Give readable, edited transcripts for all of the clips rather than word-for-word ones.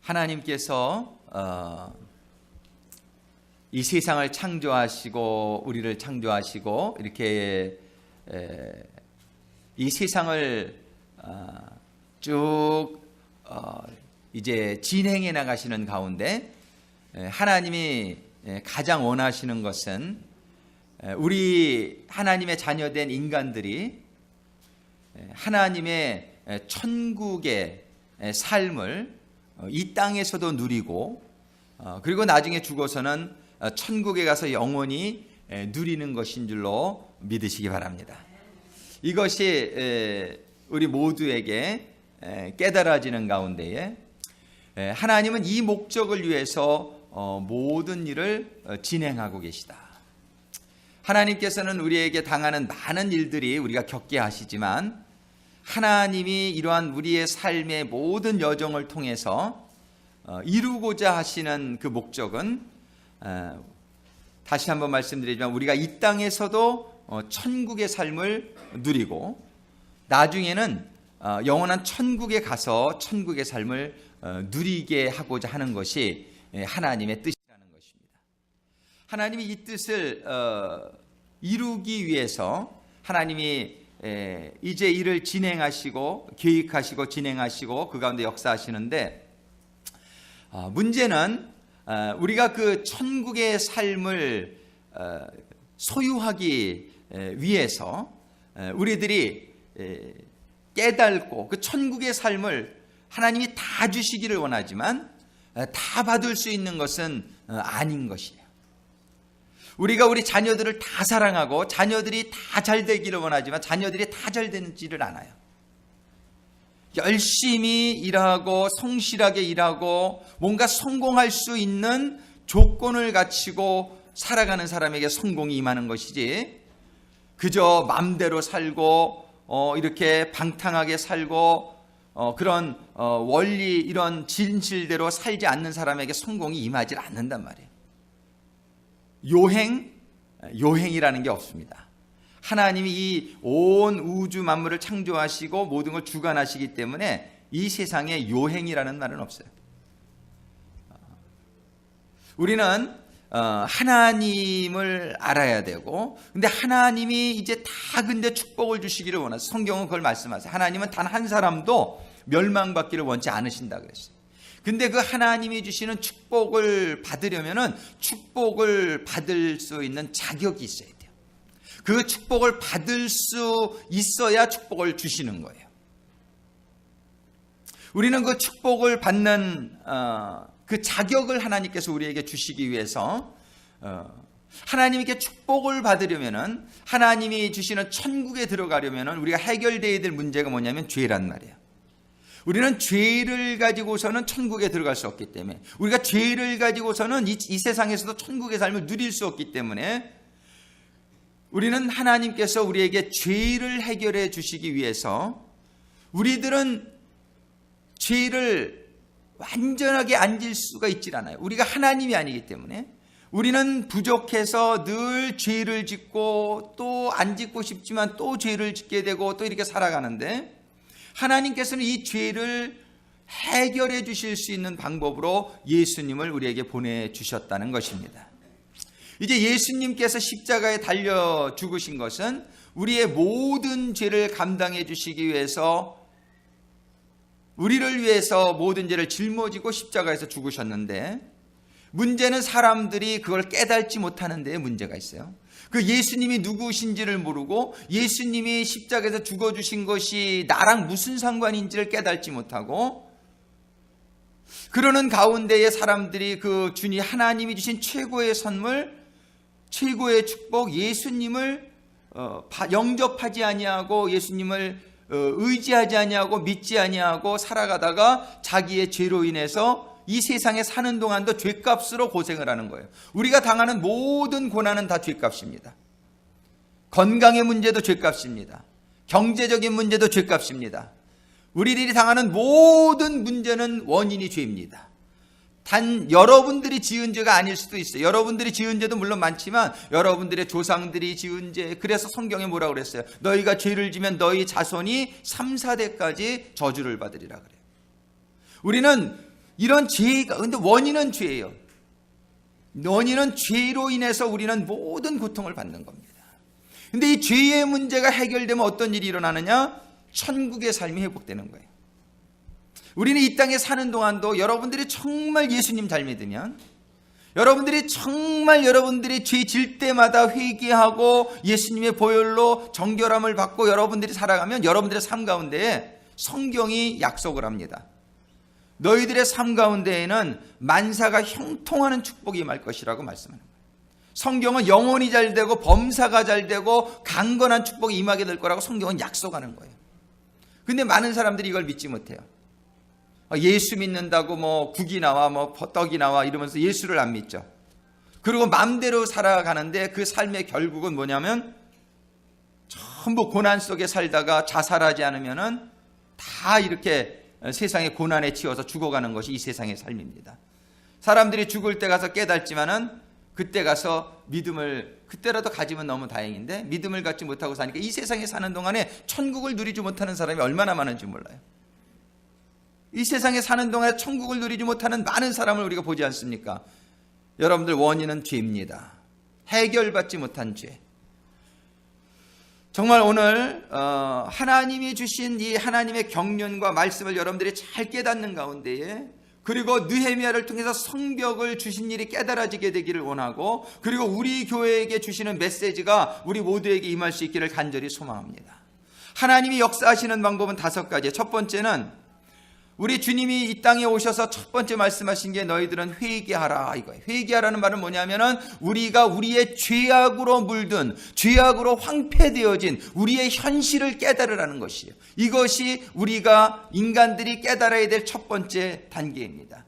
하나님께서 이 세상을 창조하시고 우리를 창조하시고 이렇게 이 세상을 쭉 이제 진행해 나가시는 가운데 하나님이 가장 원하시는 것은 우리 하나님의 자녀된 인간들이 하나님의 천국의 삶을 이 땅에서도 누리고 그리고 나중에 죽어서는 천국에 가서 영원히 누리는 것인 줄로 믿으시기 바랍니다. 이것이 우리 모두에게 깨달아지는 가운데에 하나님은 이 목적을 위해서 모든 일을 진행하고 계시다. 하나님께서는 우리에게 당하는 많은 일들이 우리가 겪게 하시지만 하나님이 이러한 우리의 삶의 모든 여정을 통해서 이루고자 하시는 그 목적은 다시 한번 말씀드리지만 우리가 이 땅에서도 천국의 삶을 누리고 나중에는 영원한 천국에 가서 천국의 삶을 누리게 하고자 하는 것이 하나님의 뜻이라는 것입니다. 하나님이 이 뜻을 이루기 위해서 하나님이 이제 일을 진행하시고 계획하시고 진행하시고 그 가운데 역사하시는데 문제는 우리가 그 천국의 삶을 소유하기 위해서 우리들이 깨닫고 그 천국의 삶을 하나님이 다 주시기를 원하지만 다 받을 수 있는 것은 아닌 것이에요. 우리가 우리 자녀들을 다 사랑하고 자녀들이 다 잘 되기를 원하지만 자녀들이 다 잘 되지를 않아요. 열심히 일하고 성실하게 일하고 뭔가 성공할 수 있는 조건을 갖추고 살아가는 사람에게 성공이 임하는 것이지 그저 맘대로 살고 이렇게 방탕하게 살고 그런 원리 이런 진실대로 살지 않는 사람에게 성공이 임하지 않는단 말이에요. 요행이라는 게 없습니다. 하나님이 이 온 우주 만물을 창조하시고 모든 걸 주관하시기 때문에 이 세상에 요행이라는 말은 없어요. 우리는 하나님을 알아야 되고 근데 하나님이 이제 다 근데 축복을 주시기를 원하세요. 성경은 그걸 말씀하세요. 하나님은 단 한 사람도 멸망받기를 원치 않으신다 그랬어요. 근데 그 하나님이 주시는 축복을 받으려면은 축복을 받을 수 있는 자격이 있어야 돼요. 그 축복을 받을 수 있어야 축복을 주시는 거예요. 우리는 그 축복을 받는 그 자격을 하나님께서 우리에게 주시기 위해서 하나님께 축복을 받으려면은 하나님이 주시는 천국에 들어가려면은 우리가 해결되어야 될 문제가 뭐냐면 죄란 말이에요. 우리는 죄를 가지고서는 천국에 들어갈 수 없기 때문에 우리가 죄를 가지고서는 이 세상에서도 천국의 삶을 누릴 수 없기 때문에 우리는 하나님께서 우리에게 죄를 해결해 주시기 위해서 우리들은 죄를 완전하게 안 질 수가 있질 않아요. 우리가 하나님이 아니기 때문에 우리는 부족해서 늘 죄를 짓고 또 안 짓고 싶지만 또 죄를 짓게 되고 또 이렇게 살아가는데 하나님께서는 이 죄를 해결해 주실 수 있는 방법으로 예수님을 우리에게 보내주셨다는 것입니다. 이제 예수님께서 십자가에 달려 죽으신 것은 우리의 모든 죄를 감당해 주시기 위해서 우리를 위해서 모든 죄를 짊어지고 십자가에서 죽으셨는데 문제는 사람들이 그걸 깨닫지 못하는 데에 문제가 있어요. 그 예수님이 누구신지를 모르고 예수님이 십자가에서 죽어주신 것이 나랑 무슨 상관인지를 깨닫지 못하고 그러는 가운데에 사람들이 그 주님 하나님이 주신 최고의 선물 최고의 축복 예수님을 영접하지 아니하고 예수님을 의지하지 아니하고 믿지 아니하고 살아가다가 자기의 죄로 인해서 이 세상에 사는 동안도 죄값으로 고생을 하는 거예요. 우리가 당하는 모든 고난은 다 죄값입니다. 건강의 문제도 죄값입니다. 경제적인 문제도 죄값입니다. 우리들이 당하는 모든 문제는 원인이 죄입니다. 단 여러분들이 지은 죄가 아닐 수도 있어요. 여러분들이 지은 죄도 물론 많지만 여러분들의 조상들이 지은 죄, 그래서 성경에 뭐라고 그랬어요? 너희가 죄를 지면 너희 자손이 3, 4대까지 저주를 받으리라 그래요. 우리는 이런 죄가, 근데 원인은 죄예요. 원인은 죄로 인해서 우리는 모든 고통을 받는 겁니다. 근데 이 죄의 문제가 해결되면 어떤 일이 일어나느냐? 천국의 삶이 회복되는 거예요. 우리는 이 땅에 사는 동안도 여러분들이 정말 예수님 잘 믿으면, 여러분들이 정말 여러분들이 죄 질 때마다 회개하고 예수님의 보혈로 정결함을 받고 여러분들이 살아가면 여러분들의 삶 가운데에 성경이 약속을 합니다. 너희들의 삶 가운데에는 만사가 형통하는 축복이 임할 것이라고 말씀합니다. 성경은 영혼이 잘 되고 범사가 잘 되고 강건한 축복이 임하게 될 거라고 성경은 약속하는 거예요. 근데 많은 사람들이 이걸 믿지 못해요. 예수 믿는다고 뭐 국이 나와 뭐 떡이 나와 이러면서 예수를 안 믿죠. 그리고 마음대로 살아가는데 그 삶의 결국은 뭐냐면 전부 고난 속에 살다가 자살하지 않으면은 다 이렇게 세상의 고난에 치여서 죽어가는 것이 이 세상의 삶입니다. 사람들이 죽을 때 가서 깨닫지만은 그때 가서 믿음을 그때라도 가지면 너무 다행인데 믿음을 갖지 못하고 사니까 이 세상에 사는 동안에 천국을 누리지 못하는 사람이 얼마나 많은지 몰라요. 이 세상에 사는 동안에 천국을 누리지 못하는 많은 사람을 우리가 보지 않습니까? 여러분들, 원인은 죄입니다. 해결받지 못한 죄. 정말 오늘 하나님이 주신 이 하나님의 경륜과 말씀을 여러분들이 잘 깨닫는 가운데에, 그리고 느헤미야를 통해서 성벽을 주신 일이 깨달아지게 되기를 원하고, 그리고 우리 교회에게 주시는 메시지가 우리 모두에게 임할 수 있기를 간절히 소망합니다. 하나님이 역사하시는 방법은 5가지. 첫 번째는 우리 주님이 이 땅에 오셔서 첫 번째 말씀하신 게 너희들은 회개하라 이거예요. 회개하라는 말은 뭐냐면은 우리가 우리의 죄악으로 물든, 죄악으로 황폐되어진 우리의 현실을 깨달으라는 것이에요. 이것이 우리가 인간들이 깨달아야 될 첫 번째 단계입니다.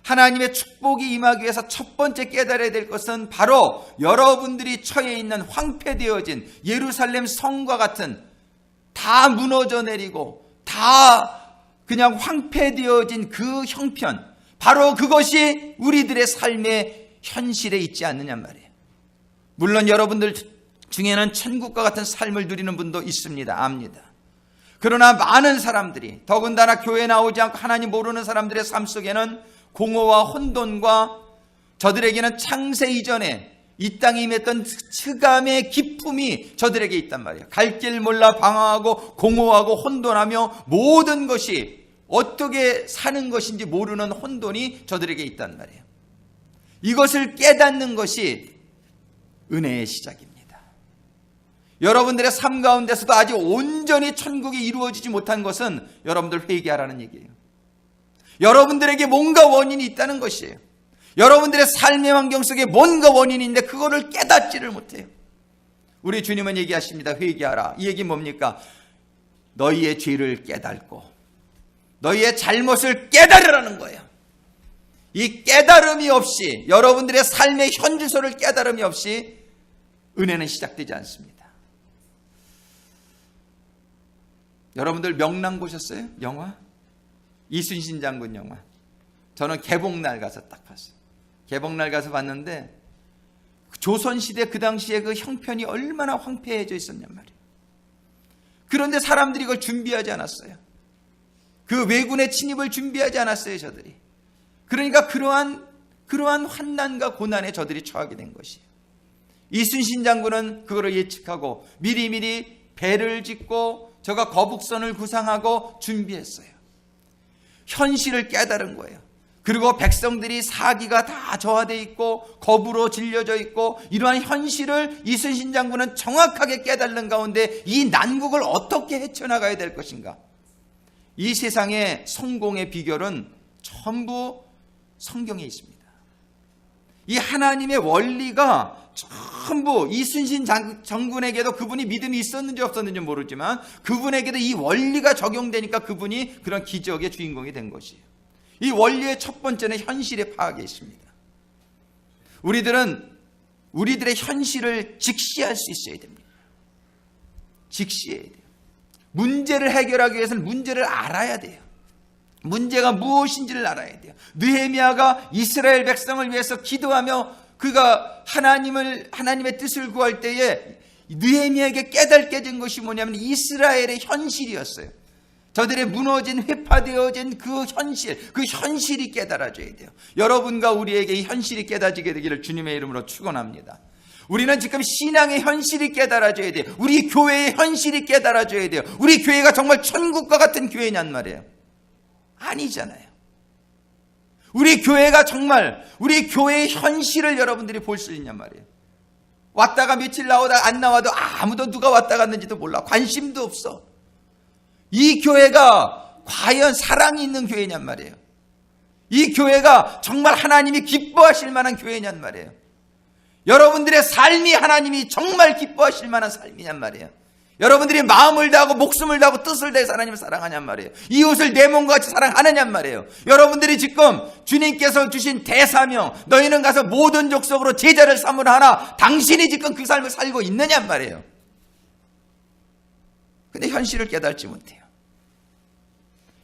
하나님의 축복이 임하기 위해서 첫 번째 깨달아야 될 것은 바로 여러분들이 처해 있는 황폐되어진 예루살렘 성과 같은, 다 무너져 내리고 다 그냥 황폐되어진 그 형편, 바로 그것이 우리들의 삶의 현실에 있지 않느냐 말이에요. 물론 여러분들 중에는 천국과 같은 삶을 누리는 분도 있습니다. 압니다. 그러나 많은 사람들이, 더군다나 교회 나오지 않고 하나님 모르는 사람들의 삶 속에는 공허와 혼돈과 저들에게는 창세 이전에 이 땅에 임했던 흑암의 기품이 저들에게 있단 말이에요. 갈 길 몰라 방황하고 공허하고 혼돈하며 모든 것이 어떻게 사는 것인지 모르는 혼돈이 저들에게 있단 말이에요. 이것을 깨닫는 것이 은혜의 시작입니다. 여러분들의 삶 가운데서도 아직 온전히 천국이 이루어지지 못한 것은 여러분들 회개하라는 얘기예요. 여러분들에게 뭔가 원인이 있다는 것이에요. 여러분들의 삶의 환경 속에 뭔가 원인이 있는데 그거를 깨닫지를 못해요. 우리 주님은 얘기하십니다. 회개하라. 이 얘기 뭡니까? 너희의 죄를 깨닫고 너희의 잘못을 깨달으라는 거예요. 이 깨달음이 없이, 여러분들의 삶의 현주소를 깨달음이 없이 은혜는 시작되지 않습니다. 여러분들 명랑 보셨어요? 영화? 이순신 장군 영화. 저는 개봉날 가서 딱 봤어요. 개봉날 가서 봤는데 조선시대 그 당시에 그 형편이 얼마나 황폐해져 있었냔 말이에요. 그런데 사람들이 이걸 준비하지 않았어요. 그 왜군의 침입을 준비하지 않았어요, 저들이. 그러니까 그러한 환난과 고난에 저들이 처하게 된 것이에요. 이순신 장군은 그거를 예측하고 미리미리 배를 짓고 저가 거북선을 구상하고 준비했어요. 현실을 깨달은 거예요. 그리고 백성들이 사기가 다 저하되어 있고 겁으로 질려져 있고 이러한 현실을 이순신 장군은 정확하게 깨달는 가운데 이 난국을 어떻게 헤쳐나가야 될 것인가. 이 세상의 성공의 비결은 전부 성경에 있습니다. 이 하나님의 원리가 전부 이순신 장군에게도 그분이 믿음이 있었는지 없었는지 모르지만 그분에게도 이 원리가 적용되니까 그분이 그런 기적의 주인공이 된 것이에요. 이 원리의 첫 번째는 현실의 파악에 있습니다. 우리들의 현실을 직시할 수 있어야 됩니다. 직시해야 돼요. 문제를 해결하기 위해서는 문제를 알아야 돼요. 문제가 무엇인지를 알아야 돼요. 느헤미야가 이스라엘 백성을 위해서 기도하며 그가 하나님의 뜻을 구할 때에 느헤미야에게 깨닫게 된 것이 뭐냐면 이스라엘의 현실이었어요. 저들의 무너진 회파되어진 그 현실이 깨달아져야 돼요. 여러분과 우리에게 이 현실이 깨달아지게 되기를 주님의 이름으로 축원합니다. 우리는 지금 신앙의 현실이 깨달아져야 돼요. 우리 교회의 현실이 깨달아져야 돼요. 우리 교회가 정말 천국과 같은 교회냔 말이에요. 아니잖아요. 우리 교회가 정말 우리 교회의 현실을 여러분들이 볼 수 있냔 말이에요. 왔다가 며칠 나오다 안 나와도 아무도 누가 왔다 갔는지도 몰라. 관심도 없어. 이 교회가 과연 사랑이 있는 교회냔 말이에요. 이 교회가 정말 하나님이 기뻐하실 만한 교회냔 말이에요. 여러분들의 삶이 하나님이 정말 기뻐하실 만한 삶이냔 말이에요. 여러분들이 마음을 다하고 목숨을 다하고 뜻을 다해서 하나님을 사랑하냔 말이에요. 이웃을 내 몸과 같이 사랑하느냔 말이에요. 여러분들이 지금 주님께서 주신 대사명, 너희는 가서 모든 족속으로 제자를 삼으라 하나, 당신이 지금 그 삶을 살고 있느냔 말이에요. 근데 현실을 깨닫지 못해요.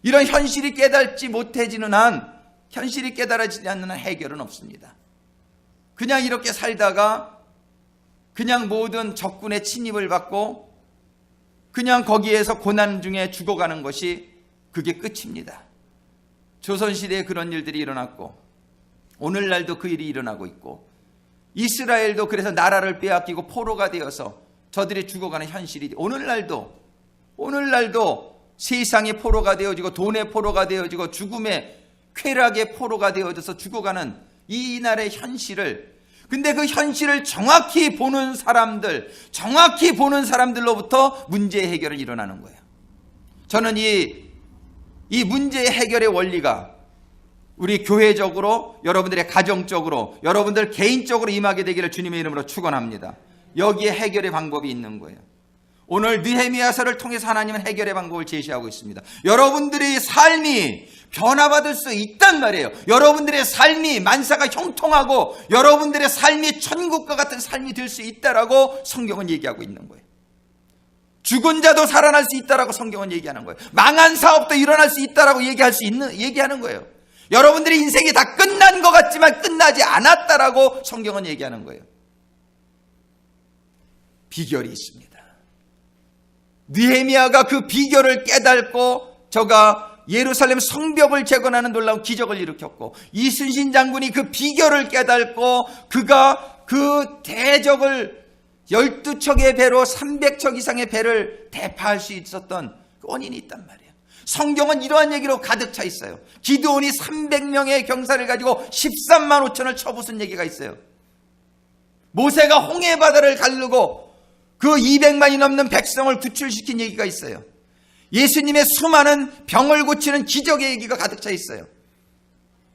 이런 현실이 깨닫지 못해지는 한, 현실이 깨달아지지 않는 한 해결은 없습니다. 그냥 이렇게 살다가 그냥 모든 적군의 침입을 받고 그냥 거기에서 고난 중에 죽어가는 것이 그게 끝입니다. 조선시대에 그런 일들이 일어났고 오늘날도 그 일이 일어나고 있고, 이스라엘도 그래서 나라를 빼앗기고 포로가 되어서 저들이 죽어가는 현실이 오늘날도 세상의 포로가 되어지고 돈의 포로가 되어지고 죽음의 쾌락의 포로가 되어져서 죽어가는 이 나라의 현실을, 근데 그 현실을 정확히 보는 사람들로부터 문제의 해결은 일어나는 거예요. 저는 이 문제의 해결의 원리가 우리 교회적으로, 여러분들의 가정적으로, 여러분들 개인적으로 임하게 되기를 주님의 이름으로 축원합니다. 여기에 해결의 방법이 있는 거예요. 오늘 느헤미야서를 통해서 하나님은 해결의 방법을 제시하고 있습니다. 여러분들의 삶이 변화받을 수 있단 말이에요. 여러분들의 삶이 만사가 형통하고 여러분들의 삶이 천국과 같은 삶이 될 수 있다라고 성경은 얘기하고 있는 거예요. 죽은 자도 살아날 수 있다라고 성경은 얘기하는 거예요. 망한 사업도 일어날 수 있다라고 얘기하는 거예요. 여러분들의 인생이 다 끝난 것 같지만 끝나지 않았다라고 성경은 얘기하는 거예요. 비결이 있습니다. 느헤미야가 그 비결을 깨닫고 저가 예루살렘 성벽을 재건하는 놀라운 기적을 일으켰고, 이순신 장군이 그 비결을 깨닫고 그가 그 대적을 12척의 배로 300척 이상의 배를 대파할 수 있었던 그 원인이 있단 말이에요. 성경은 이러한 얘기로 가득 차 있어요. 기드온이 300명의 경사를 가지고 13만 5천을 쳐부순 얘기가 있어요. 모세가 홍해 바다를 가르고 그 200만이 넘는 백성을 구출시킨 얘기가 있어요. 예수님의 수많은 병을 고치는 기적의 얘기가 가득 차 있어요.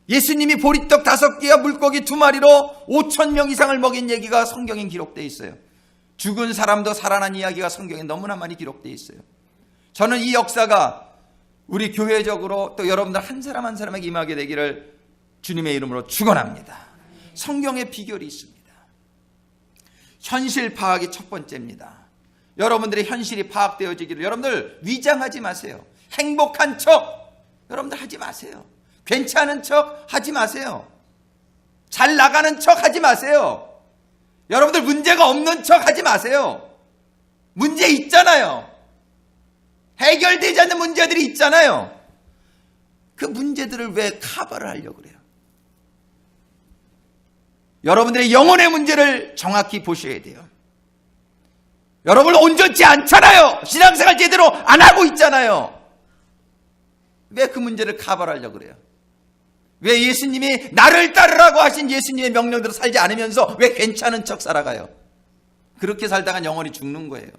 예수님이 보리떡 5개와 물고기 2마리로 5,000명 이상을 먹인 얘기가 성경에 기록되어 있어요. 죽은 사람도 살아난 이야기가 성경에 너무나 많이 기록되어 있어요. 저는 이 역사가 우리 교회적으로 또 여러분들 한 사람 한 사람에게 임하게 되기를 주님의 이름으로 축원합니다. 성경에 비결이 있습니다. 현실 파악이 첫 번째입니다. 여러분들의 현실이 파악되어지기를 여러분들 위장하지 마세요. 행복한 척 여러분들 하지 마세요. 괜찮은 척 하지 마세요. 잘 나가는 척 하지 마세요. 여러분들 문제가 없는 척 하지 마세요. 문제 있잖아요. 해결되지 않는 문제들이 있잖아요. 그 문제들을 왜 커버를 하려고 그래요? 여러분들의 영혼의 문제를 정확히 보셔야 돼요. 여러분 온전치 않잖아요. 신앙생활 제대로 안 하고 있잖아요. 왜 그 문제를 커버하려고 그래요? 왜 예수님이 나를 따르라고 하신 예수님의 명령대로 살지 않으면서 왜 괜찮은 척 살아가요? 그렇게 살다가 영원히 죽는 거예요.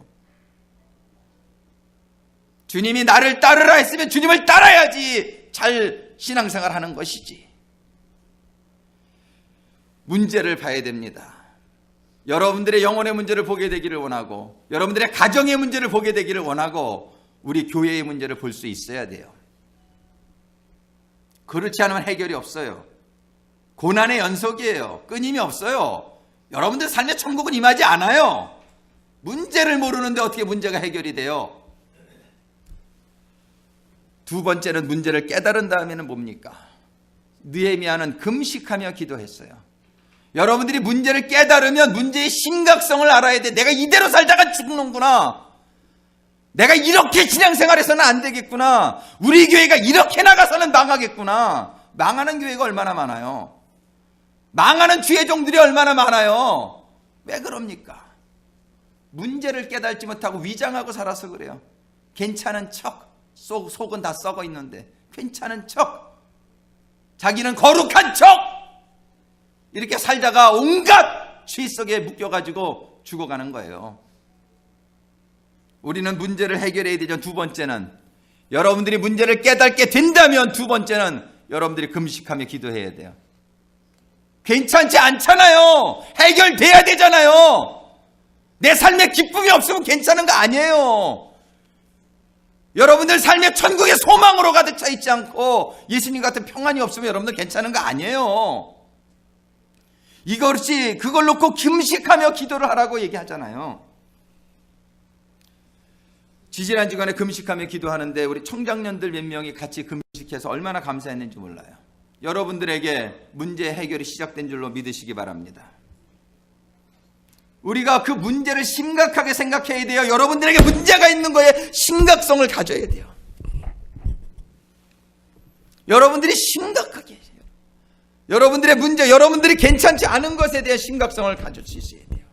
주님이 나를 따르라 했으면 주님을 따라야지 잘 신앙생활 하는 것이지. 문제를 봐야 됩니다. 여러분들의 영혼의 문제를 보게 되기를 원하고, 여러분들의 가정의 문제를 보게 되기를 원하고, 우리 교회의 문제를 볼 수 있어야 돼요. 그렇지 않으면 해결이 없어요. 고난의 연속이에요. 끊임이 없어요. 여러분들 삶에 천국은 임하지 않아요. 문제를 모르는데 어떻게 문제가 해결이 돼요? 두 번째는 문제를 깨달은 다음에는 뭡니까? 느헤미야는 금식하며 기도했어요. 여러분들이 문제를 깨달으면 문제의 심각성을 알아야 돼. 내가 이대로 살다가 죽는구나. 내가 이렇게 신앙생활해서는 안 되겠구나. 우리 교회가 이렇게 나가서는 망하겠구나. 망하는 교회가 얼마나 많아요. 망하는 주의 종들이 얼마나 많아요. 왜 그럽니까? 문제를 깨닫지 못하고 위장하고 살아서 그래요. 괜찮은 척, 속은 다 썩어 있는데 괜찮은 척, 자기는 거룩한 척, 이렇게 살다가 온갖 죄 속에 묶여가지고 죽어가는 거예요. 우리는 문제를 해결해야 되죠. 두 번째는, 여러분들이 문제를 깨닫게 된다면 두 번째는 여러분들이 금식하며 기도해야 돼요. 괜찮지 않잖아요. 해결돼야 되잖아요. 내 삶에 기쁨이 없으면 괜찮은 거 아니에요. 여러분들 삶에 천국의 소망으로 가득 차 있지 않고 예수님 같은 평안이 없으면 여러분들 괜찮은 거 아니에요. 이것이, 그걸 놓고 금식하며 기도를 하라고 얘기하잖아요. 지지난 주간에 금식하며 기도하는데 우리 청장년들 몇 명이 같이 금식해서 얼마나 감사했는지 몰라요. 여러분들에게 문제 해결이 시작된 줄로 믿으시기 바랍니다. 우리가 그 문제를 심각하게 생각해야 돼요. 여러분들에게 문제가 있는 거에 심각성을 가져야 돼요. 여러분들이 심각하게 해요. 여러분들의 문제, 여러분들이 괜찮지 않은 것에 대한 심각성을 가질 수 있어야 돼요.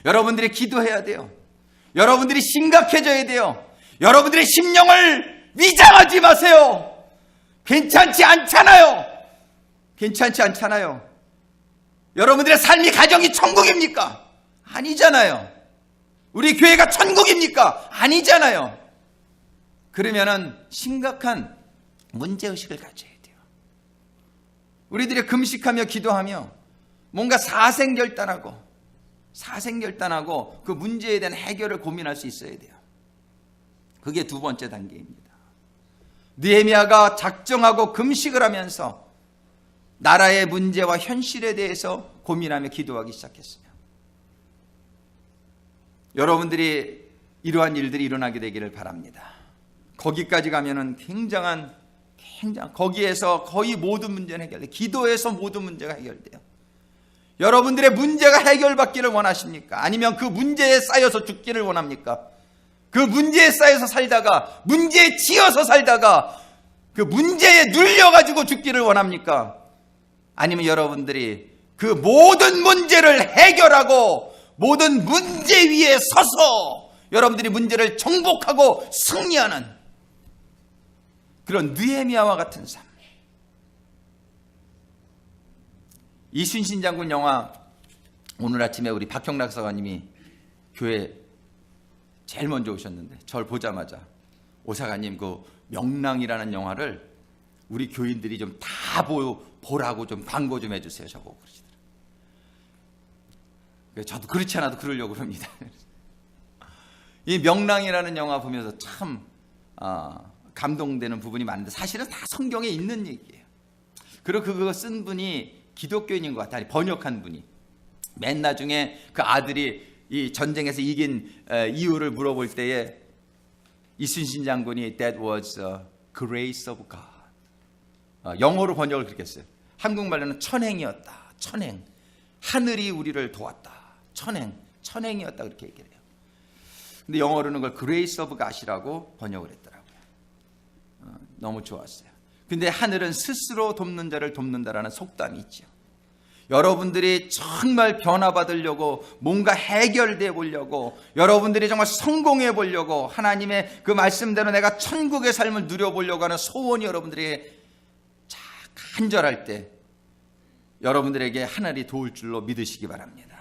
여러분들이 기도해야 돼요. 여러분들이 심각해져야 돼요. 여러분들의 심령을 위장하지 마세요. 괜찮지 않잖아요. 괜찮지 않잖아요. 여러분들의 삶이, 가정이 천국입니까? 아니잖아요. 우리 교회가 천국입니까? 아니잖아요. 그러면은 심각한 문제의식을 가져야 돼요. 우리들이 금식하며 기도하며 뭔가 사생결단하고 그 문제에 대한 해결을 고민할 수 있어야 돼요. 그게 두 번째 단계입니다. 느헤미야가 작정하고 금식을 하면서 나라의 문제와 현실에 대해서 고민하며 기도하기 시작했어요. 여러분들이 이러한 일들이 일어나게 되기를 바랍니다. 거기까지 가면은 굉장한 거기에서 거의 모든 문제는 해결돼요. 기도에서 모든 문제가 해결돼요. 여러분들의 문제가 해결받기를 원하십니까? 아니면 그 문제에 쌓여서 죽기를 원합니까? 그 문제에 쌓여서 살다가, 문제에 치여서 살다가 그 문제에 눌려가지고 죽기를 원합니까? 아니면 여러분들이 그 모든 문제를 해결하고 모든 문제 위에 서서 여러분들이 문제를 정복하고 승리하는 그런 느헤미야와 같은 삶. 이순신 장군 영화, 오늘 아침에 우리 박형락 사관님이 교회 제일 먼저 오셨는데 저를 보자마자 오사관님 그 명랑이라는 영화를 우리 교인들이 좀 다 보라고 좀 광고 좀 해주세요. 저보고 그러시더라고요. 저도 그렇지 않아도 그러려고 합니다. 이 명랑이라는 영화 보면서 참 감동되는 부분이 많은데 사실은 다 성경에 있는 얘기예요. 그리고 그거 쓴 분이 기독교인인 것 같아요. 번역한 분이. 맨 나중에 그 아들이 이 전쟁에서 이긴 이유를 물어볼 때에 이순신 장군이 That was a grace of God. 영어로 번역을 그렇게 했어요. 한국말로는 천행이었다. 천행. 하늘이 우리를 도왔다. 천행이었다 그렇게 얘기를 해요. 근데 영어로는 그걸 Grace of God이라고 번역을 했더라고요. 너무 좋았어요. 근데 하늘은 스스로 돕는 자를 돕는다라는 속담이 있죠. 여러분들이 정말 변화받으려고, 뭔가 해결돼 보려고, 여러분들이 정말 성공해 보려고, 하나님의 그 말씀대로 내가 천국의 삶을 누려보려고 하는 소원이 여러분들에게 간절할 때 여러분들에게 하늘이 도울 줄로 믿으시기 바랍니다.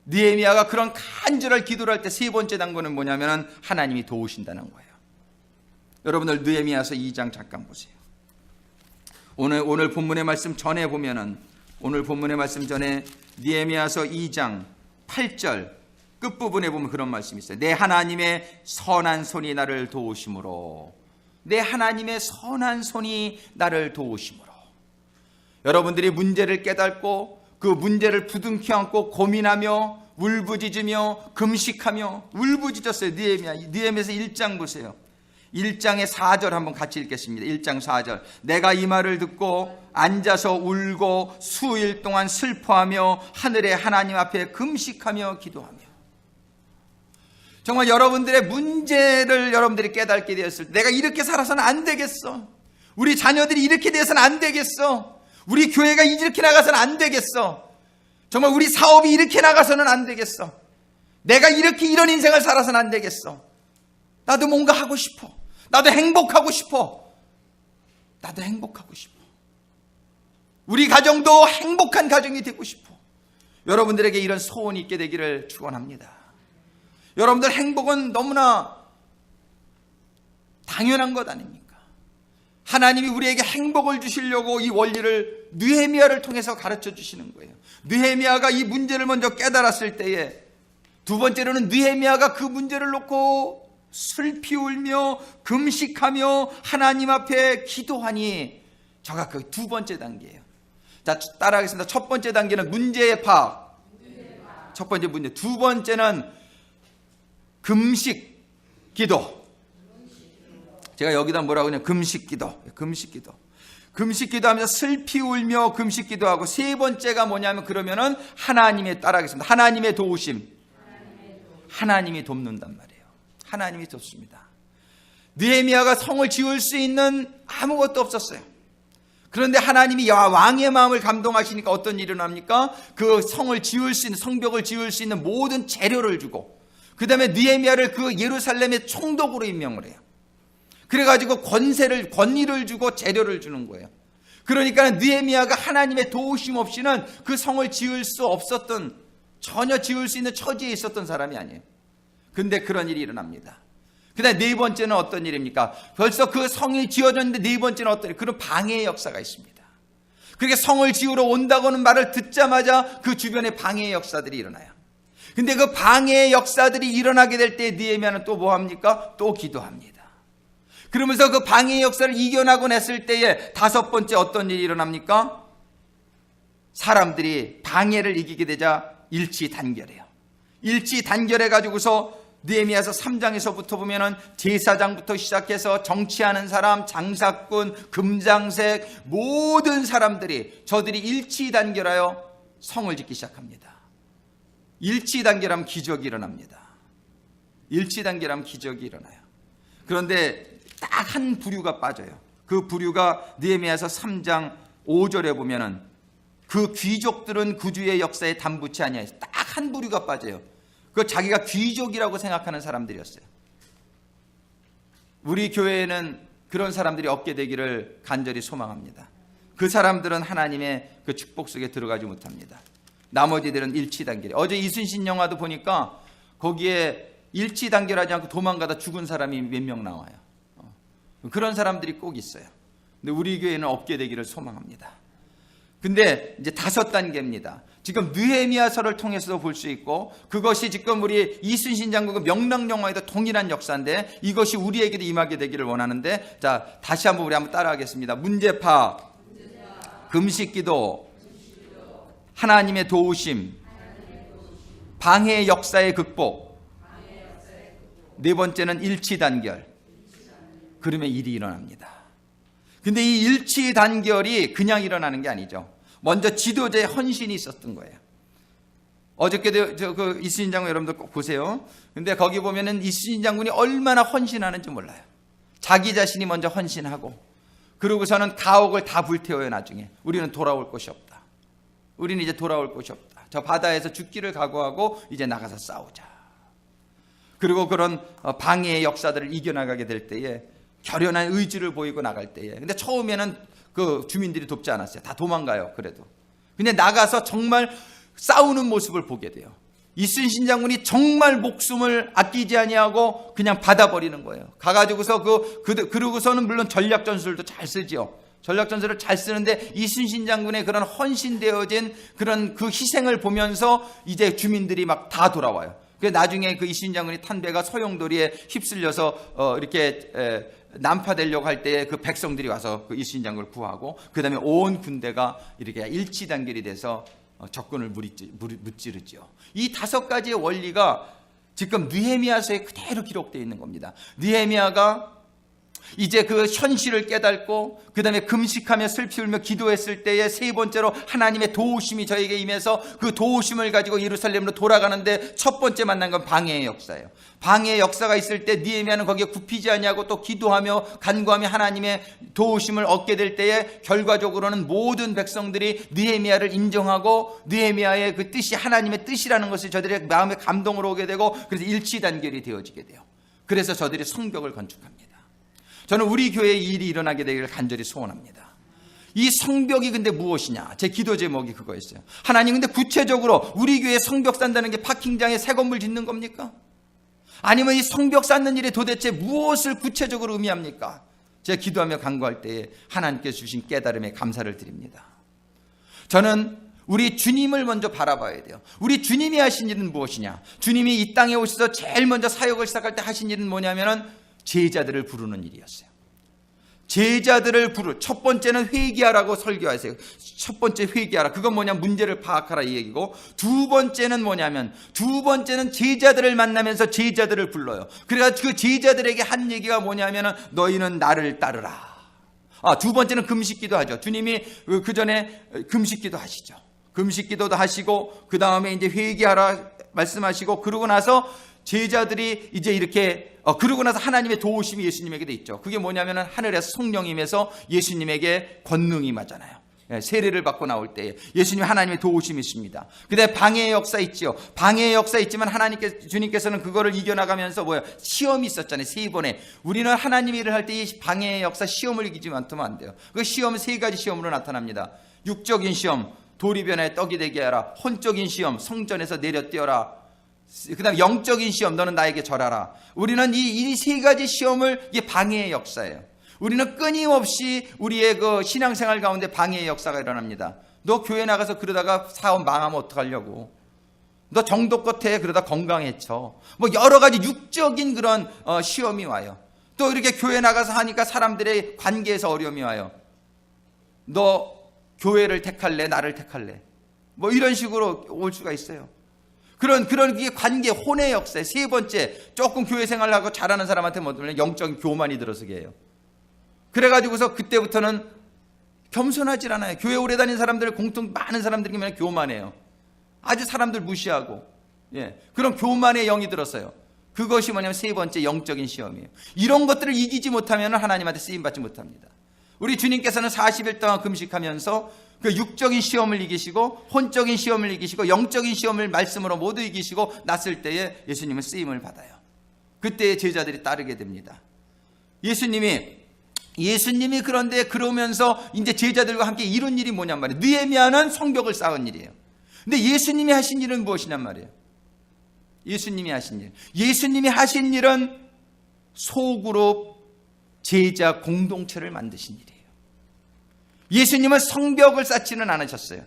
느헤미야가 그런 간절한 기도를 할 때 세 번째 단계는 뭐냐면 하나님이 도우신다는 거예요. 여러분들 느헤미야서 2장 잠깐 보세요. 오늘 본문의 말씀 전에 보면은, 오늘 본문의 말씀 전에 느헤미야서 2장 8절 끝부분에 보면 그런 말씀이 있어요. 내 하나님의 선한 손이 나를 도우심으로, 내 하나님의 선한 손이 나를 도우심으로. 여러분들이 문제를 깨닫고 그 문제를 부둥켜 안고 고민하며 울부짖으며 금식하며, 울부짖었어요. 느헤미야서 1장 보세요. 1장의 4절 한번 같이 읽겠습니다. 1장 4절. 내가 이 말을 듣고 앉아서 울고 수일 동안 슬퍼하며 하늘의 하나님 앞에 금식하며 기도하며. 정말 여러분들의 문제를 여러분들이 깨닫게 되었을 때 내가 이렇게 살아서는 안 되겠어. 우리 자녀들이 이렇게 돼서는 안 되겠어. 우리 교회가 이렇게 나가서는 안 되겠어. 정말 우리 사업이 이렇게 나가서는 안 되겠어. 내가 이렇게 이런 인생을 살아서는 안 되겠어. 나도 뭔가 하고 싶어. 나도 행복하고 싶어. 나도 행복하고 싶어. 우리 가정도 행복한 가정이 되고 싶어. 여러분들에게 이런 소원이 있게 되기를 축원합니다. 여러분들 행복은 너무나 당연한 것 아닙니까? 하나님이 우리에게 행복을 주시려고 이 원리를 느헤미야를 통해서 가르쳐 주시는 거예요. 느헤미야가 이 문제를 먼저 깨달았을 때에, 두 번째로는 느헤미야가 그 문제를 놓고 슬피 울며 금식하며 하나님 앞에 기도하니, 저가 그 두 번째 단계예요. 자, 따라하겠습니다. 첫 번째 단계는 문제의 파악. 첫 번째 문제. 두 번째는 금식 기도. 제가 여기다 뭐라고 하냐면 금식 기도. 금식 기도하면서 슬피 울며 금식 기도하고, 세 번째가 뭐냐면 그러면은 하나님의, 따라하겠습니다. 하나님의 도우심. 하나님이 돕는단 말이에요. 하나님이 돕습니다. 느헤미야가 성을 지을 수 있는 아무것도 없었어요. 그런데 하나님이 왕의 마음을 감동하시니까 어떤 일이 일어납니까? 그 성을 지을 수 있는, 성벽을 지을 수 있는 모든 재료를 주고, 그 다음에 느헤미야를 그 예루살렘의 총독으로 임명을 해요. 그래가지고 권위를 주고 재료를 주는 거예요. 그러니까 느헤미야가 하나님의 도우심 없이는 그 성을 지을 수 없었던, 전혀 지을 수 있는 처지에 있었던 사람이 아니에요. 근데 그런 일이 일어납니다. 그 다음에 네 번째는 어떤 일입니까? 벌써 그 성이 지어졌는데 네 번째는 어떤 일? 그런 방해의 역사가 있습니다. 그렇게 성을 지으러 온다고는 말을 듣자마자 그 주변에 방해의 역사들이 일어나요. 근데 그 방해의 역사들이 일어나게 될 때 느헤미야는 또 뭐 합니까? 또 기도합니다. 그러면서 그 방해의 역사를 이겨나고 냈을 때에 다섯 번째 어떤 일이 일어납니까? 사람들이 방해를 이기게 되자 일치단결해요. 일치단결해 가지고서 느헤미야서 3장에서부터 보면은 제사장부터 시작해서 정치하는 사람, 장사꾼, 금장색, 모든 사람들이, 저들이 일치단결하여 성을 짓기 시작합니다. 일치단결하면 기적이 일어납니다. 일치단결하면 기적이 일어나요. 그런데 딱 한 부류가 빠져요. 그 부류가 느헤미야서 3장 5절에 보면은 그 귀족들은 구주의 역사에 담붙지 아니하여, 딱 한 부류가 빠져요. 그 자기가 귀족이라고 생각하는 사람들이었어요. 우리 교회에는 그런 사람들이 없게 되기를 간절히 소망합니다. 그 사람들은 하나님의 그 축복 속에 들어가지 못합니다. 나머지들은 일치단결. 어제 이순신 영화도 보니까 거기에 일치단결하지 않고 도망가다 죽은 사람이 몇 명 나와요. 그런 사람들이 꼭 있어요. 근데 우리 교회는 없게 되기를 소망합니다. 근데 이제 다섯 단계입니다. 지금 느헤미야서를 통해서도 볼 수 있고, 그것이 지금 우리 이순신 장군의 명랑영화에도 동일한 역사인데, 이것이 우리에게도 임하게 되기를 원하는데, 자, 다시 한번 우리 한번 따라하겠습니다. 문제 파악, 금식 기도, 하나님의 도우심, 방해의 역사의 극복, 네 번째는 일치 단결. 그러면 일이 일어납니다. 근데 이 일치 단결이 그냥 일어나는 게 아니죠. 먼저 지도자의 헌신이 있었던 거예요. 어저께도 그 이순신 장군 여러분들 꼭 보세요. 근데 거기 보면은 이순신 장군이 얼마나 헌신하는지 몰라요. 자기 자신이 먼저 헌신하고, 그러고서는 가옥을 다 불태워요. 나중에 우리는 돌아올 곳이 없다. 우리는 이제 돌아올 곳이 없다. 저 바다에서 죽기를 각오하고 이제 나가서 싸우자. 그리고 그런 방해의 역사들을 이겨나가게 될 때에 결연한 의지를 보이고 나갈 때에, 근데 처음에는 그 주민들이 돕지 않았어요. 다 도망가요. 그래도 근데 나가서 정말 싸우는 모습을 보게 돼요. 이순신 장군이 정말 목숨을 아끼지 아니하고 그냥 받아버리는 거예요. 가가지고서 그러고서는 물론 전략 전술도 잘 쓰지요. 전략 전술을 잘 쓰는데 이순신 장군의 그런 헌신되어진 그런 그 희생을 보면서 이제 주민들이 막 다 돌아와요. 그 나중에 그 이순신 장군이 탄 배가 소용돌이에 휩쓸려서 이렇게 난파되려고 할 때 그 백성들이 와서 그 이순신 장군을 구하고, 그 다음에 온 군대가 이렇게 일치단결이 돼서 적군을 무찌르죠. 이 다섯 가지의 원리가 지금 느헤미야서에 그대로 기록되어 있는 겁니다. 느헤미야가 이제 그 현실을 깨닫고 그 다음에 금식하며 슬피 울며 기도했을 때에 세 번째로 하나님의 도우심이 저에게 임해서 그 도우심을 가지고 예루살렘으로 돌아가는데 첫 번째 만난 건 방해의 역사예요. 방해의 역사가 있을 때 느헤미야는 거기에 굽히지 아니하고 또 기도하며 간구하며 하나님의 도우심을 얻게 될 때에 결과적으로는 모든 백성들이 느헤미야를 인정하고 느헤미야의 그 뜻이 하나님의 뜻이라는 것을 저들의 마음에 감동으로 오게 되고 그래서 일치단결이 되어지게 돼요. 그래서 저들이 성벽을 건축합니다. 저는 우리 교회에 이 일이 일어나게 되기를 간절히 소원합니다. 이 성벽이 근데 무엇이냐? 제 기도 제목이 그거였어요. 하나님, 근데 구체적으로 우리 교회에 성벽 쌓는다는 게 파킹장에 새 건물 짓는 겁니까? 아니면 이 성벽 쌓는 일이 도대체 무엇을 구체적으로 의미합니까? 제가 기도하며 간구할 때에 하나님께서 주신 깨달음에 감사를 드립니다. 저는 우리 주님을 먼저 바라봐야 돼요. 우리 주님이 하신 일은 무엇이냐? 주님이 이 땅에 오셔서 제일 먼저 사역을 시작할 때 하신 일은 뭐냐면은 제자들을 부르는 일이었어요. 제자들을 첫 번째는 회개하라고 설교하세요. 첫 번째 회개하라. 그건 뭐냐? 문제를 파악하라 이 얘기고, 두 번째는 뭐냐면 두 번째는 제자들을 만나면서 제자들을 불러요. 그래서 그 제자들에게 한 얘기가 뭐냐면은 너희는 나를 따르라. 두 번째는 금식기도 하죠. 주님이 그 전에 금식기도 하시죠. 금식기도도 하시고 그 다음에 이제 회개하라 말씀하시고 그러고 나서 제자들이 이제 이렇게 그러고 나서 하나님의 도우심이 예수님에게도 있죠. 그게 뭐냐면은 하늘에서 성령임에서 예수님에게 권능이 임하잖아요. 세례를 받고 나올 때 예수님 하나님의 도우심이 있습니다. 그다음에 방해의 역사 있죠. 방해의 역사 있지만 주님께서는 그거를 이겨나가면서 시험이 있었잖아요. 세 번에. 우리는 하나님의 일을 할 때 이 방해의 역사 시험을 이기지 않으면 안 돼요. 그 시험은 세 가지 시험으로 나타납니다. 육적인 시험, 돌이변에 떡이 되게 하라. 혼적인 시험, 성전에서 내려 뛰어라. 그 다음에 영적인 시험, 너는 나에게 절하라. 우리는 이 세 가지 시험을, 이게 방해의 역사예요. 우리는 끊임없이 우리의 그 신앙생활 가운데 방해의 역사가 일어납니다. 너 교회 나가서 그러다가 사업 망하면 어떡하려고. 너 정도껏 해. 그러다 건강해져. 여러 가지 육적인 그런 시험이 와요. 또 이렇게 교회 나가서 하니까 사람들의 관계에서 어려움이 와요. 너 교회를 택할래? 나를 택할래? 이런 식으로 올 수가 있어요. 그런 관계, 혼의 역사에 세 번째, 조금 교회 생활을 하고 잘하는 사람한테 뭐냐면 영적인 교만이 들어서게 해요. 그래가지고서 그때부터는 겸손하질 않아요. 교회 오래 다닌 사람들, 공통 많은 사람들이 교만해요. 아주 사람들 무시하고, 그런 교만의 영이 들었어요. 그것이 뭐냐면 세 번째 영적인 시험이에요. 이런 것들을 이기지 못하면 하나님한테 쓰임받지 못합니다. 우리 주님께서는 40일 동안 금식하면서 그 육적인 시험을 이기시고 혼적인 시험을 이기시고 영적인 시험을 말씀으로 모두 이기시고 났을 때에 예수님은 쓰임을 받아요. 그때 제자들이 따르게 됩니다. 예수님이 그런데 그러면서 이제 제자들과 함께 이룬 일이 뭐냔 말이에요. 느헤미야는 성벽을 쌓은 일이에요. 근데 예수님이 하신 일은 무엇이냔 말이에요. 예수님이 하신 일은 소그룹 제자 공동체를 만드신 일이에요. 예수님은 성벽을 쌓지는 않으셨어요.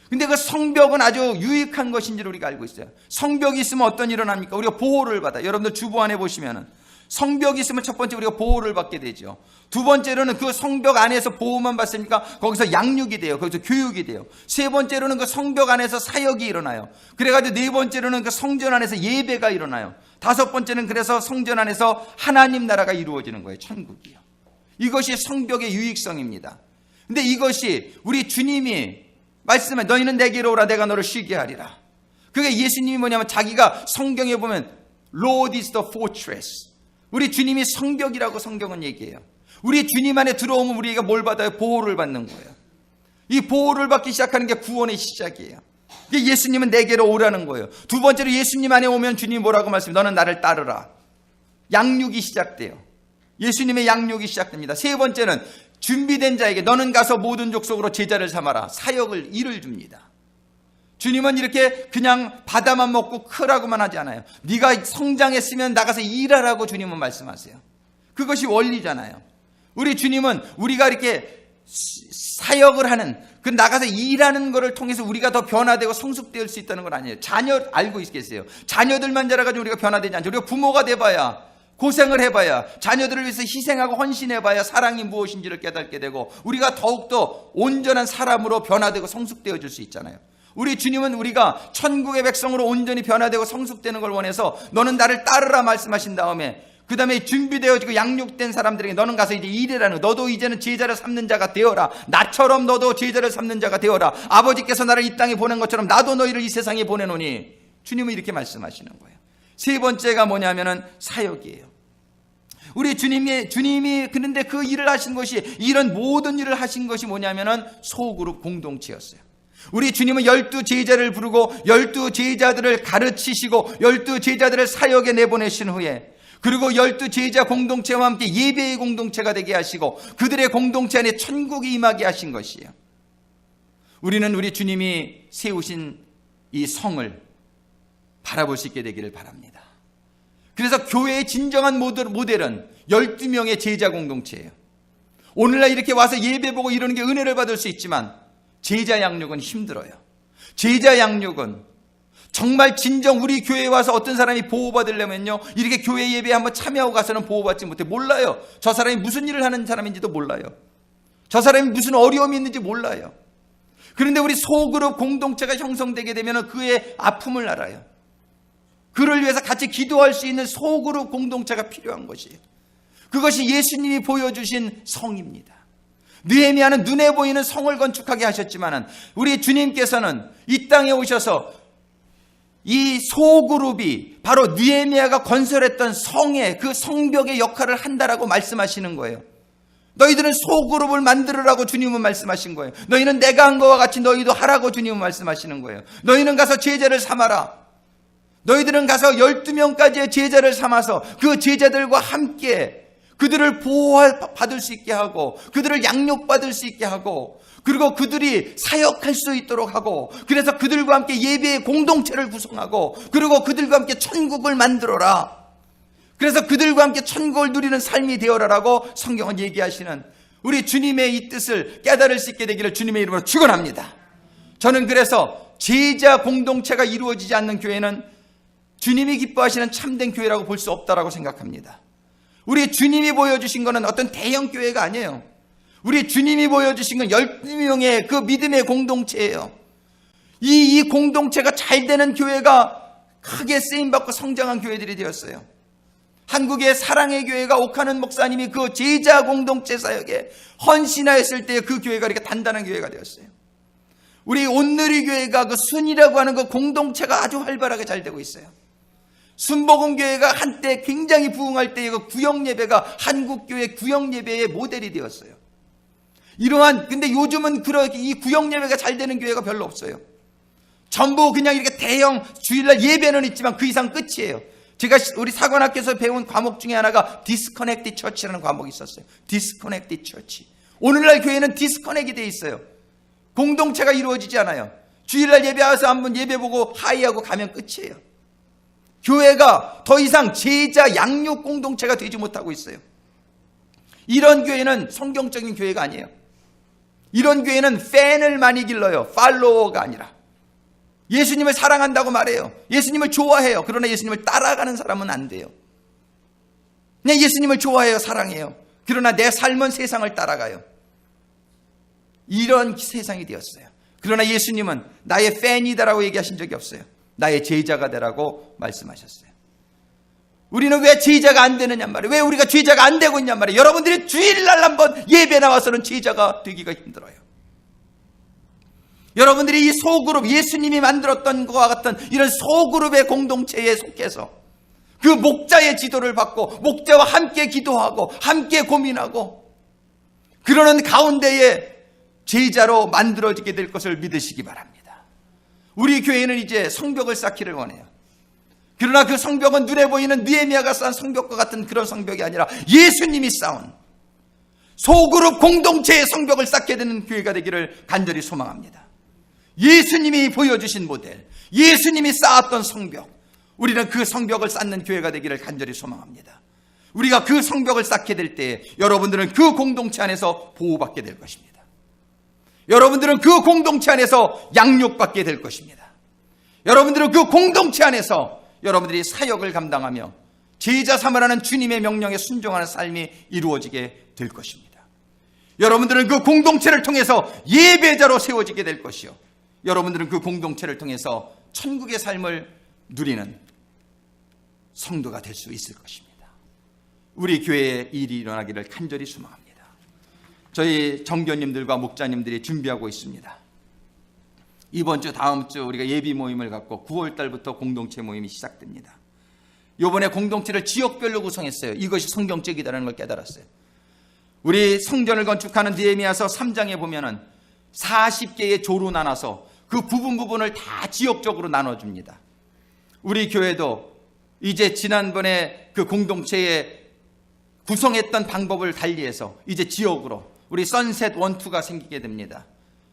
근데 그 성벽은 아주 유익한 것인 줄 우리가 알고 있어요. 성벽이 있으면 어떤 일이 일어납니까? 우리가 보호를 받아요. 여러분들 주보 안에 보시면은 성벽이 있으면 첫 번째 우리가 보호를 받게 되죠. 두 번째로는 그 성벽 안에서 보호만 받습니까? 거기서 양육이 돼요. 거기서 교육이 돼요. 세 번째로는 그 성벽 안에서 사역이 일어나요. 그래가지고 네 번째로는 그 성전 안에서 예배가 일어나요. 다섯 번째는 그래서 성전 안에서 하나님 나라가 이루어지는 거예요. 천국이요. 이것이 성벽의 유익성입니다. 근데 이것이 우리 주님이 말씀해 너희는 내게로 오라 내가 너를 쉬게 하리라. 그게 예수님이 뭐냐면 자기가 성경에 보면 Lord is the fortress. 우리 주님이 성벽이라고 성경은 얘기해요. 우리 주님 안에 들어오면 우리가 뭘 받아요? 보호를 받는 거예요. 이 보호를 받기 시작하는 게 구원의 시작이에요. 예수님은 내게로 오라는 거예요. 두 번째로 예수님 안에 오면 주님이 뭐라고 말씀해요? 너는 나를 따르라. 양육이 시작돼요. 예수님의 양육이 시작됩니다. 세 번째는 준비된 자에게 너는 가서 모든 족속으로 제자를 삼아라. 사역을 일을 줍니다. 주님은 이렇게 그냥 받아만 먹고 크라고만 하지 않아요. 네가 성장했으면 나가서 일하라고 주님은 말씀하세요. 그것이 원리잖아요. 우리 주님은 우리가 이렇게 사역을 하는 그 나가서 일하는 것을 통해서 우리가 더 변화되고 성숙될 수 있다는 건 아니에요. 자녀 알고 있겠어요. 자녀들만 자라가지고 우리가 변화되지 않죠. 우리가 부모가 돼봐야 고생을 해봐야 자녀들을 위해서 희생하고 헌신해봐야 사랑이 무엇인지를 깨닫게 되고 우리가 더욱더 온전한 사람으로 변화되고 성숙되어질 수 있잖아요. 우리 주님은 우리가 천국의 백성으로 온전히 변화되고 성숙되는 걸 원해서 너는 나를 따르라 말씀하신 다음에 그 다음에 준비되어지고 양육된 사람들에게 너는 가서 이제 일해라는, 너도 이제는 제자를 삼는 자가 되어라. 나처럼 너도 제자를 삼는 자가 되어라. 아버지께서 나를 이 땅에 보낸 것처럼 나도 너희를 이 세상에 보내노니. 주님은 이렇게 말씀하시는 거예요. 세 번째가 뭐냐면은 사역이에요. 우리 주님이 그런데 그 일을 하신 것이, 이런 모든 일을 하신 것이 뭐냐면은 소그룹 공동체였어요. 우리 주님은 12제자를 부르고 12제자들을 가르치시고 12제자들을 사역에 내보내신 후에, 그리고 12제자 공동체와 함께 예배의 공동체가 되게 하시고 그들의 공동체 안에 천국이 임하게 하신 것이에요. 우리는 우리 주님이 세우신 이 성을 바라볼 수 있게 되기를 바랍니다. 그래서 교회의 진정한 모델은 12명의 제자 공동체예요. 오늘날 이렇게 와서 예배 보고 이러는 게 은혜를 받을 수 있지만 제자 양육은 힘들어요. 제자 양육은 정말 진정 우리 교회에 와서 어떤 사람이 보호받으려면요, 이렇게 교회 예배에 한번 참여하고 가서는 보호받지 못해. 몰라요. 저 사람이 무슨 일을 하는 사람인지도 몰라요. 저 사람이 무슨 어려움이 있는지 몰라요. 그런데 우리 소그룹 공동체가 형성되게 되면 그의 아픔을 알아요. 그를 위해서 같이 기도할 수 있는 소그룹 공동체가 필요한 것이에요. 그것이 예수님이 보여주신 성입니다. 느헤미야는 눈에 보이는 성을 건축하게 하셨지만 우리 주님께서는 이 땅에 오셔서 이 소그룹이 바로 느헤미야가 건설했던 성의 그 성벽의 역할을 한다라고 말씀하시는 거예요. 너희들은 소그룹을 만들으라고 주님은 말씀하신 거예요. 너희는 내가 한 것과 같이 너희도 하라고 주님은 말씀하시는 거예요. 너희는 가서 제자를 삼아라. 너희들은 가서 12명까지의 제자를 삼아서 그 제자들과 함께 그들을 보호받을 수 있게 하고 그들을 양육받을 수 있게 하고, 그리고 그들이 사역할 수 있도록 하고, 그래서 그들과 함께 예배의 공동체를 구성하고, 그리고 그들과 함께 천국을 만들어라. 그래서 그들과 함께 천국을 누리는 삶이 되어라라고 성경은 얘기하시는 우리 주님의 이 뜻을 깨달을 수 있게 되기를 주님의 이름으로 축원합니다. 저는 그래서 제자 공동체가 이루어지지 않는 교회는 주님이 기뻐하시는 참된 교회라고 볼 수 없다라고 생각합니다. 우리 주님이 보여주신 것은 어떤 대형 교회가 아니에요. 우리 주님이 보여주신 건 12명의 그 믿음의 공동체예요. 이 공동체가 잘 되는 교회가 크게 쓰임받고 성장한 교회들이 되었어요. 한국의 사랑의 교회가 옥하는 목사님이 그 제자 공동체 사역에 헌신하였을 때 그 교회가 이렇게 단단한 교회가 되었어요. 우리 온누리 교회가 그 순이라고 하는 그 공동체가 아주 활발하게 잘 되고 있어요. 순복음 교회가 한때 굉장히 부흥할 때의 그 구역 예배가 한국 교회 구역 예배의 모델이 되었어요. 근데 요즘은 그렇게 이 구역 예배가 잘 되는 교회가 별로 없어요. 전부 그냥 이렇게 대형 주일날 예배는 있지만 그 이상 끝이에요. 제가 우리 사관학교에서 배운 과목 중에 하나가 디스커넥티드 처치라는 과목이 있었어요. 디스커넥티드 처치. 오늘날 교회는 디스커넥이 돼 있어요. 공동체가 이루어지지 않아요. 주일날 예배 와서 한번 예배 보고 하이하고 가면 끝이에요. 교회가 더 이상 제자 양육 공동체가 되지 못하고 있어요. 이런 교회는 성경적인 교회가 아니에요. 이런 교회는 팬을 많이 길러요. 팔로워가 아니라. 예수님을 사랑한다고 말해요. 예수님을 좋아해요. 그러나 예수님을 따라가는 사람은 안 돼요. 그냥 예수님을 좋아해요. 사랑해요. 그러나 내 삶은 세상을 따라가요. 이런 세상이 되었어요. 그러나 예수님은 나의 팬이다라고 얘기하신 적이 없어요. 나의 제자가 되라고 말씀하셨어요. 우리는 왜 제자가 안 되느냐 말이에요. 왜 우리가 제자가 안 되고 있냐 말이에요. 여러분들이 주일날 한번 예배 나와서는 제자가 되기가 힘들어요. 여러분들이 이 소그룹, 예수님이 만들었던 것과 같은 이런 소그룹의 공동체에 속해서 그 목자의 지도를 받고 목자와 함께 기도하고 함께 고민하고 그러는 가운데에 제자로 만들어지게 될 것을 믿으시기 바랍니다. 우리 교회는 이제 성벽을 쌓기를 원해요. 그러나 그 성벽은 눈에 보이는 느헤미야가 쌓은 성벽과 같은 그런 성벽이 아니라 예수님이 쌓은 소그룹 공동체의 성벽을 쌓게 되는 교회가 되기를 간절히 소망합니다. 예수님이 보여주신 모델, 예수님이 쌓았던 성벽, 우리는 그 성벽을 쌓는 교회가 되기를 간절히 소망합니다. 우리가 그 성벽을 쌓게 될 때 여러분들은 그 공동체 안에서 보호받게 될 것입니다. 여러분들은 그 공동체 안에서 양육받게 될 것입니다. 여러분들은 그 공동체 안에서 여러분들이 사역을 감당하며 제자 삼으라는 주님의 명령에 순종하는 삶이 이루어지게 될 것입니다. 여러분들은 그 공동체를 통해서 예배자로 세워지게 될 것이요, 여러분들은 그 공동체를 통해서 천국의 삶을 누리는 성도가 될 수 있을 것입니다. 우리 교회에 일이 일어나기를 간절히 소망합니다. 저희 정교님들과 목자님들이 준비하고 있습니다. 이번 주 다음 주 우리가 예비 모임을 갖고 9월 달부터 공동체 모임이 시작됩니다. 이번에 공동체를 지역별로 구성했어요. 이것이 성경적이라는 걸 깨달았어요. 우리 성전을 건축하는 느헤미야서 3장에 보면은 40개의 조로 나눠서 그 부분을 다 지역적으로 나눠줍니다. 우리 교회도 이제 지난번에 그 공동체에 구성했던 방법을 달리해서 이제 지역으로 우리 선셋 1, 2가 생기게 됩니다.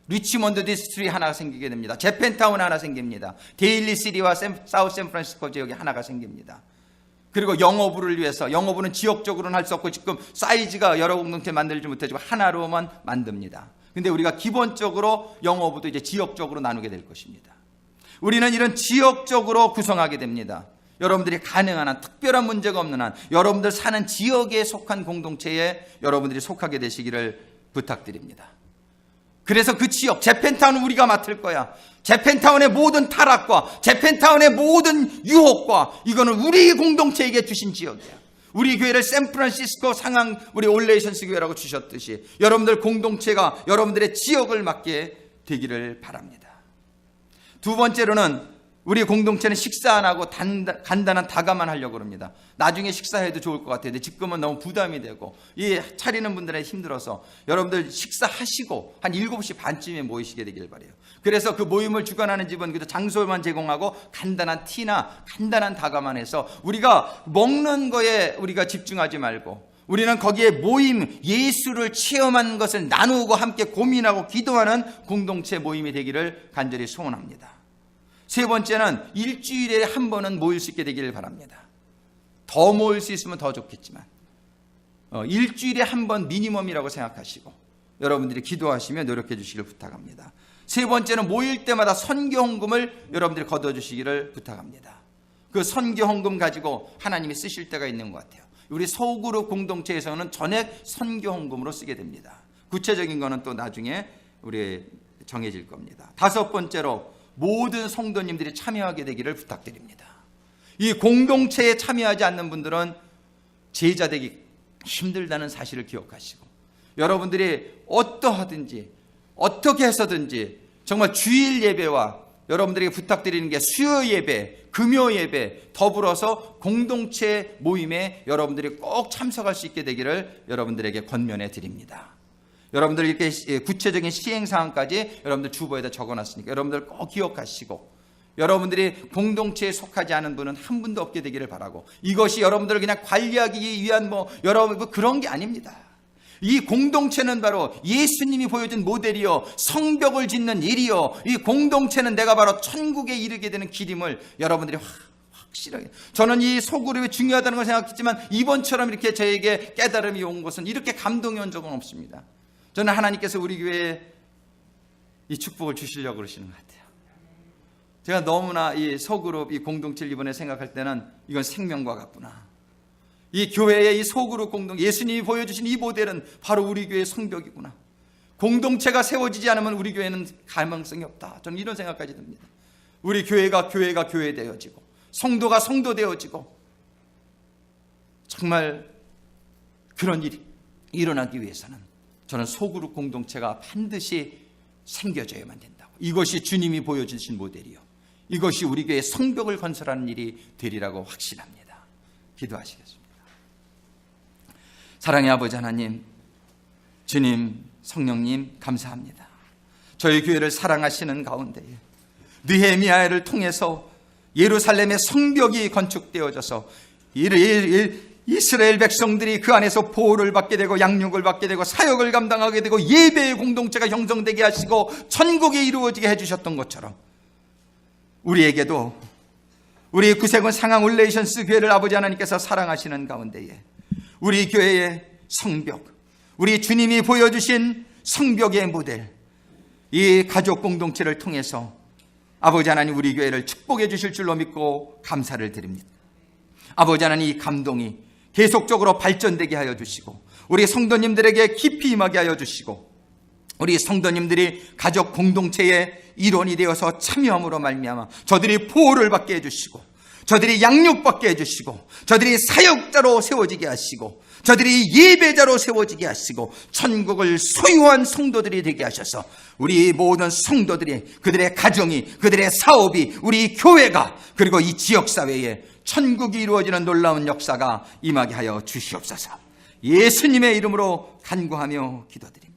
리치몬드 디스트리 하나가 생기게 됩니다. 재팬타운 하나 생깁니다. 데일리 시티와 사우스 샌프란시스코 지역이 하나가 생깁니다. 그리고 영어부를 위해서, 영어부는 지역적으로는 할 수 없고 지금 사이즈가 여러 공동체 만들지 못하지만 하나로만 만듭니다. 근데 우리가 기본적으로 영어부도 이제 지역적으로 나누게 될 것입니다. 우리는 이런 지역적으로 구성하게 됩니다. 여러분들이 가능한 한, 특별한 문제가 없는 한, 여러분들 사는 지역에 속한 공동체에 여러분들이 속하게 되시기를 부탁드립니다. 그래서 그 지역, 재팬타운은 우리가 맡을 거야. 재팬타운의 모든 타락과 재팬타운의 모든 유혹과 이거는 우리 공동체에게 주신 지역이야. 우리 교회를 샌프란시스코 상황 우리 올레이션스 교회라고 주셨듯이 여러분들 공동체가 여러분들의 지역을 맡게 되기를 바랍니다. 두 번째로는 우리 공동체는 식사 안 하고 간단한 다가만 하려고 합니다. 나중에 식사해도 좋을 것 같아요. 근데 지금은 너무 부담이 되고 이 차리는 분들은 힘들어서 여러분들 식사하시고 한 7시 반쯤에 모이시게 되길 바라요. 그래서 그 모임을 주관하는 집은 그저 장소만 제공하고 간단한 티나 간단한 다가만 해서 우리가 먹는 거에 우리가 집중하지 말고 우리는 거기에 모임, 예수를 체험한 것을 나누고 함께 고민하고 기도하는 공동체 모임이 되기를 간절히 소원합니다. 세 번째는 일주일에 한 번은 모일 수 있게 되기를 바랍니다. 더 모일 수 있으면 더 좋겠지만 일주일에 한 번 미니멈이라고 생각하시고 여러분들이 기도하시며 노력해 주시기를 부탁합니다. 세 번째는 모일 때마다 선교 헌금을 여러분들이 거둬주시기를 부탁합니다. 그 선교 헌금 가지고 하나님이 쓰실 때가 있는 것 같아요. 우리 소그룹 공동체에서는 전액 선교 헌금으로 쓰게 됩니다. 구체적인 거는 또 나중에 우리 정해질 겁니다. 다섯 번째로 모든 성도님들이 참여하게 되기를 부탁드립니다. 이 공동체에 참여하지 않는 분들은 제자 되기 힘들다는 사실을 기억하시고 여러분들이 어떠하든지 어떻게 해서든지 정말 주일 예배와 여러분들에게 부탁드리는 게 수요 예배, 금요 예배 더불어서 공동체 모임에 여러분들이 꼭 참석할 수 있게 되기를 여러분들에게 권면해 드립니다. 여러분들 이렇게 구체적인 시행사항까지 여러분들 주보에다 적어놨으니까 여러분들 꼭 기억하시고 여러분들이 공동체에 속하지 않은 분은 한 분도 없게 되기를 바라고 이것이 여러분들을 그냥 관리하기 위한 여러분 그런 게 아닙니다. 이 공동체는 바로 예수님이 보여준 모델이요 성벽을 짓는 일이요 이 공동체는 내가 바로 천국에 이르게 되는 길임을 여러분들이 확실하게 저는 이 소그룹이 중요하다는 걸 생각했지만 이번처럼 이렇게 저에게 깨달음이 온 것은 이렇게 감동이 온 적은 없습니다. 저는 하나님께서 우리 교회에 이 축복을 주시려고 그러시는 것 같아요. 제가 너무나 이 소그룹, 이 공동체를 이번에 생각할 때는 이건 생명과 같구나. 이 교회의 이 소그룹 공동, 예수님이 보여주신 이 모델은 바로 우리 교회의 성벽이구나. 공동체가 세워지지 않으면 우리 교회는 가망성이 없다. 저는 이런 생각까지 듭니다. 우리 교회가 교회 되어지고 성도가 성도 되어지고 정말 그런 일이 일어나기 위해서는 저는 소그룹 공동체가 반드시 생겨져야만 된다고. 이것이 주님이 보여주신 모델이요. 이것이 우리 교회의 성벽을 건설하는 일이 되리라고 확신합니다. 기도하시겠습니다. 사랑의 아버지 하나님, 주님, 성령님 감사합니다. 저희 교회를 사랑하시는 가운데 느헤미야를 통해서 예루살렘의 성벽이 건축되어져서 이스라엘 백성들이 그 안에서 보호를 받게 되고 양육을 받게 되고 사역을 감당하게 되고 예배의 공동체가 형성되게 하시고 천국이 이루어지게 해주셨던 것처럼 우리에게도 우리 구세군 상황 올레이션스 교회를 아버지 하나님께서 사랑하시는 가운데에 우리 교회의 성벽, 우리 주님이 보여주신 성벽의 모델, 이 가족 공동체를 통해서 아버지 하나님 우리 교회를 축복해 주실 줄로 믿고 감사를 드립니다. 아버지 하나님 이 감동이 계속적으로 발전되게 하여 주시고 우리 성도님들에게 깊이 임하게 하여 주시고 우리 성도님들이 가족 공동체의 일원이 되어서 참여함으로 말미암아 저들이 보호를 받게 해주시고 저들이 양육받게 해주시고, 저들이 사역자로 세워지게 하시고, 저들이 예배자로 세워지게 하시고, 천국을 소유한 성도들이 되게 하셔서 우리 모든 성도들이, 그들의 가정이, 그들의 사업이, 우리 교회가, 그리고 이 지역사회에 천국이 이루어지는 놀라운 역사가 임하게 하여 주시옵소서. 예수님의 이름으로 간구하며 기도드립니다.